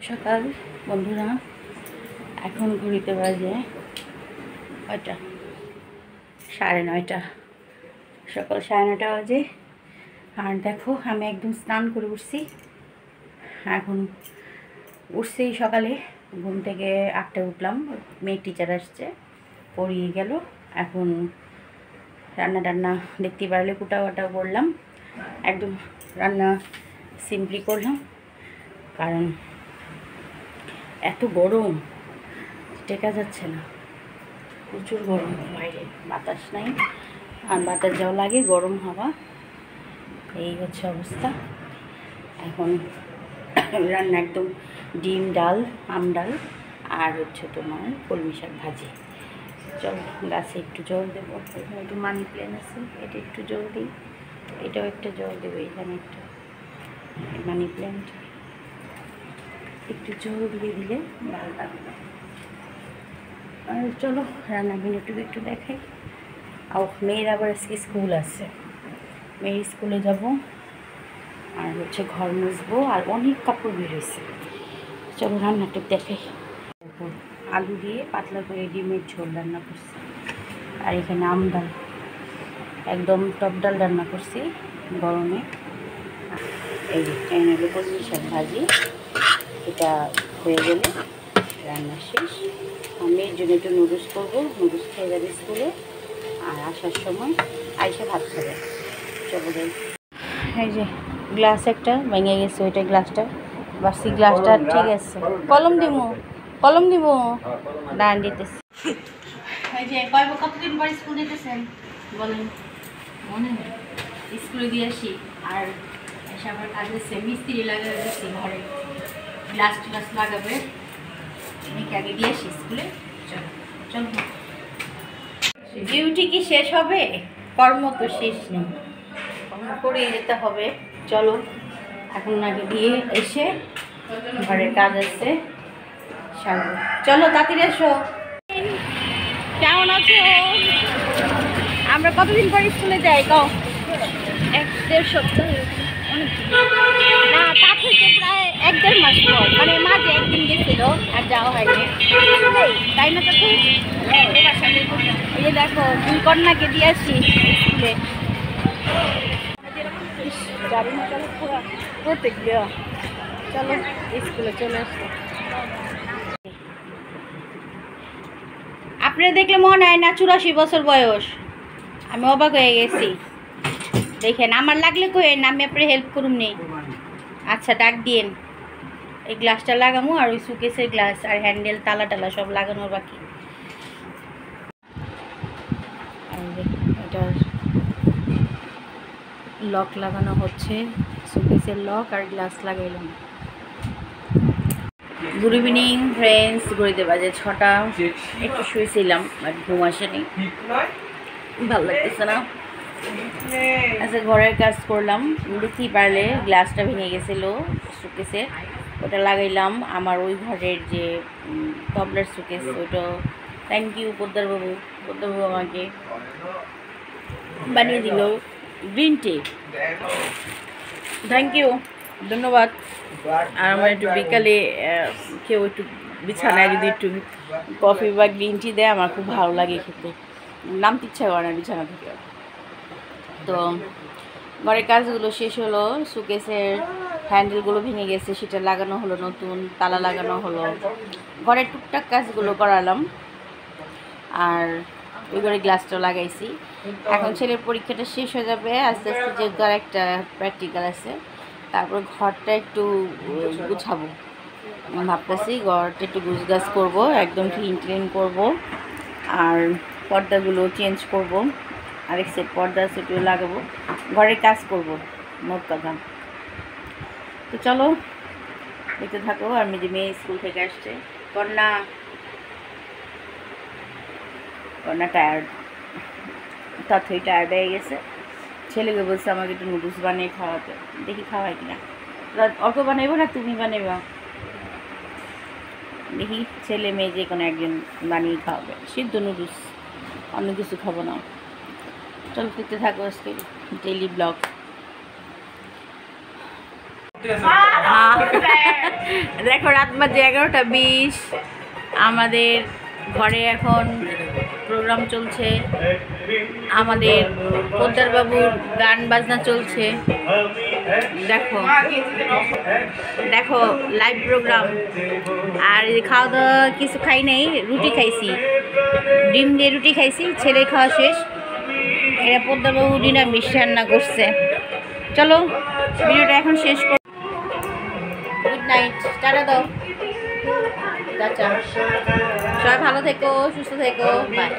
সকাল বন্ধুরা, এখন ঘড়িতে বাজে কয়টা? 9:30। সকাল 9:30 বাজে। আর দেখো আমি একদম স্নান করে উঠছি। এখন উঠছি সকালে, ঘুম থেকে 8টায় উঠলাম। মেয়ে টিচার আসছে, পড়িয়ে গেল। এখন রান্না টান্না দেখতে পারলে কুটাকাটা করলাম। একদম রান্না সিম্পলি করলাম, কারণ এত গরম টেকা যাচ্ছে না, প্রচুর গরম। বাইরে বাতাস নাই, আর বাতাস যাওয়া লাগে, গরম হাওয়া। এই হচ্ছে অবস্থা। এখন রান্না একদম ডিম ডাল, আম ডাল, আর হচ্ছে তোমার কলমি শাক ভাজি। চল গাছে একটু জল দেবো। এখানে একটু মানি প্ল্যান্ট আছে, এটা একটু জল দিই। এটাও একটা জল দেবো, এখানে একটা মানি প্ল্যান্ট একটু জল দিয়ে দিলে ভালো লাগবে। আর চলো রান্না একটু দেখাই। আর মেয়ের আবার আজকে স্কুল আছে, মেয়ের স্কুলে যাব। আর হচ্ছে ঘর মুছবো, আর অনেক কাপড় বেরোয়েছে। চলো রান্নাটা দেখাই। আলু দিয়ে পাতলা করে ডিমের ঝোল রান্না করছি। আর এখানে আম ডাল, একদম টক ডাল রান্না করছি গরমে। এই যে এখানে কলমি শাক ভাজি, এটা হয়ে গেলে রান্না শেষ। মেয়ের জন্য একটু নুডলস করবো, নুডলস খেয়ে যাবে স্কুলে। আর আসার সময় আইসা ভাত খাবে। চলো যাই। এই যে গ্লাস একটা ভেঙে গেছে, ওইটা গ্লাসটা বাসি, গ্লাসটা ঠিক আছে। কলম দিব দাঁড়ান দিতেছি। এই যে কতদিন পর স্কুল দিতেছেন বলেন? মনে নেই, স্কুলে দিয়ে আসি। আর এসে আবার কাজ হচ্ছে, মিস্ত্রি লাগাবে দিচ্ছি ঘরে, গ্লাস ট্লাস লাগাবে। মেয়েকে আগে দিয়ে আসি স্কুলে। চলো চলো, ডিউটি কি শেষ হবে? কর্ম তো শেষ নেই, কর্ম করেই যেতে হবে। চলো এখন আগে দিয়ে এসে ঘরের কাজ আছে সারবো। চলো তাড়াতাড়ি এসো। কেমন আছো? আমরা কতদিন পর স্কুলে যাই কও? 1-1.5 সপ্তাহ। না, তা থেকে প্রায় 1-1.5 মাস পর, মানে মাঝে একদিন গেছিল আর যাওয়া হয়নি, তাই না? তো এই যে দেখো, 2 কন্যাকে দিয়ে আসি স্কুলে। গাড়ি চলো পুরো প্রত্যেক দেওয়া। চলো স্কুলে চলে আসো। আপনারা দেখলে মনে হয় না 84 বছর বয়স। আমি অবাক হয়ে গেছি। দেখেন, আমার লাগলে কইেন, আমি আপনার হেল্প করুন নি। আচ্ছা ডাক দিয়েন। এই গ্লাসটা লাগামো, আর ওই সুকেসের গ্লাস আর হ্যান্ডেল তালা টালা সব লাগানোর বাকি। এটার লক লাগানো হচ্ছে, সুকেসের লক আর গ্লাস লাগাইলাম। Good evening friends. ঘড়িতে বাজে 6টা। একটু শুয়েছিলাম, বাট ঘুম আসেনি, ভালো লাগতেছে না। আচ্ছা ঘরের কাজ করলাম, দেখতেই পারলে গ্লাসটা ভেঙে গেছিলো সুকেসের, ওটা লাগাইলাম। আমার ওই ঘরের যে টবলার সুকেস, ওইটা থ্যাংক ইউ পোদ্দারবাবু আমাকে বানিয়ে দিল গ্রিন টি, থ্যাংক ইউ, ধন্যবাদ। আর আমার একটু বিকালে কেউ একটু বিছানায় যদি একটু কফি বা গ্রিন টি দেয়, আমার খুব ভালো লাগে খেতে, নামতে ইচ্ছা করে না বিছানা থেকে। তো ঘরের কাজগুলো শেষ হলো, সুকেসের হ্যান্ডেলগুলো ভেঙে গেছে, সেটা লাগানো হলো, নতুন তালা লাগানো হলো, ঘরের টুকটাক কাজগুলো করালাম। আর ওই ঘরে গ্লাসটাও লাগাইছি। এখন ছেলের পরীক্ষাটা শেষ হয়ে যাবে আস্তে আস্তে, যেহেতু আর একটা প্র্যাকটিক্যাল আছে। তারপর ঘরটা একটু গুছাবো ভাবতেছি, ঘরটা একটু গুছগাছ করবো, একদম ক্লিন করবো। আর পর্দাগুলো চেঞ্জ করবো, আরেক সেট পর্দা সেটও লাগাবো, ঘরের কাজ করব, মোট কথা। তো চলো দেখতে থাকো। আমি যে মেয়ে স্কুল থেকে আসছে, কন্যা টায়ার্ড, তথই টায়ার্ড হয়ে গেছে। ছেলেকে বলছে আমাকে একটু নুডলস বানিয়ে খাওয়াতে, দেখি খাওয়াই কিনা। অটো বানাইবো না তুমি বানাইবা? দেখি ছেলে মেয়ে যে কোনো একজন বানিয়ে খাওয়াবে, সিদ্ধ নুডলস, অন্য কিছু খাবো না। চলো দেখতে থাকো আজকে ডেইলি ব্লগ। দেখো রাত বাজে 11:20। আমাদের ঘরে এখন প্রোগ্রাম চলছে, আমাদের পোদ্দার বাবুর গান বাজনা চলছে। দেখো দেখো লাইভ প্রোগ্রাম। আর খাওয়া দাওয়া কিছু খাই নাই, রুটি খাইছি, ডিম দিয়ে রুটি খাইছি, ছেলে খাওয়া শেষ। এরা পোদ্দার বাবু নিরামিষ রান্না করছে। চলো ভিডিওটা এখন শেষ কর। গুড নাইট, টাটা দাও। আচ্ছা, সবাই ভালো থেকো, সুস্থ থেকো, বাই।